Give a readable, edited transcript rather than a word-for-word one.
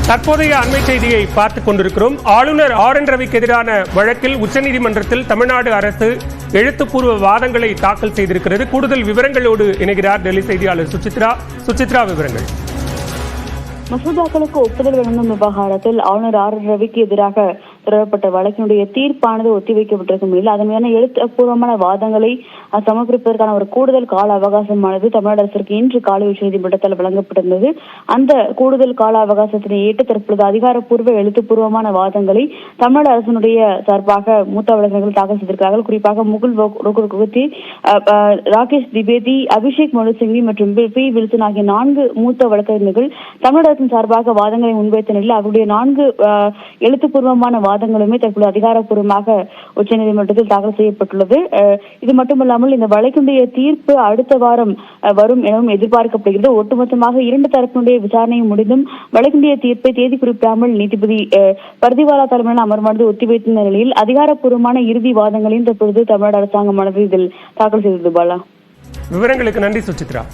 தற்போதைய அண்மை செய்தியை பார்த்துக் கொண்டிருக்கிறோம். ஆளுநர் என் ரவிக்கு எதிரான வழக்கில் உச்சநீதிமன்றத்தில் தமிழ்நாடு அரசு எழுத்துப்பூர்வ வாதங்களை தாக்கல் செய்திருக்கிறது. கூடுதல் விவரங்களோடு இணைகிறார் டெல்லி செய்தியாளர் சுசித்ரா. விவரங்கள். மசோதாக்களுக்கு ஒப்புதல் வழங்கும் விவகாரத்தில் ஆளுநர் என் ரவிக்கு எதிராக தொடரப்பட்ட வழக்கினுடைய தீர்ப்பானது ஒத்திவைக்கப்பட்டிருக்கும் நிலையில் அதன் மீதான எழுத்துப்பூர்வமான வாதங்களை சமர்ப்பிப்பதற்கான ஒரு கூடுதல் கால அவகாசமானது தமிழ்நாடு அரசிற்கு இன்று காலை உச்சநீதிமன்றத்தால் வழங்கப்பட்டிருந்தது. அந்த கூடுதல் கால அவகாசத்தினை ஏற்று தற்பொழுது அதிகாரப்பூர்வ எழுத்துப்பூர்வமான வாதங்களை தமிழ்நாடு அரசினுடைய சார்பாக மூத்த வழக்கறிஞர்கள் தாக்கல் செய்திருக்கிறார்கள். குறிப்பாக முகுல் ரோஹத்கி, ராகேஷ் திவேதி, அபிஷேக் மனு சிங்வி மற்றும் பி வில்சன் ஆகிய 4 மூத்த வழக்கறிஞர்கள் தமிழ்நாடு அரசின் சார்பாக வாதங்களை முன்வைத்த நிலையில் அவருடைய 4 எழுத்துப்பூர்வமான வாதங்களுமே தற்போது அதிகாரப்பூர்வமாக உச்சநீதிமன்றத்தில் தாக்கல் செய்யப்பட்டுள்ளது. இது மட்டுமல்லாமல் இந்த வழக்கினுடைய தீர்ப்பு அடுத்த வாரம் வரும் எனவும் எதிர்பார்க்கப்படுகிறது. ஒட்டுமொத்தமாக 2 தரப்பினுடைய விசாரணையும் முடிந்தும் வழக்கினுடைய தீர்ப்பை தேதி குறிப்பிடாமல் நீதிபதி பர்திவாலா தலைமையிலான அமர்வானது ஒத்திவைத்த நிலையில் அதிகாரப்பூர்வமான இறுதி வாதங்களையும் தற்பொழுது தமிழ்நாடு அரசாங்கமானது இதில் தாக்கல் செய்தது. பாலா, விவரங்களுக்கு நன்றி சுசித்ரா.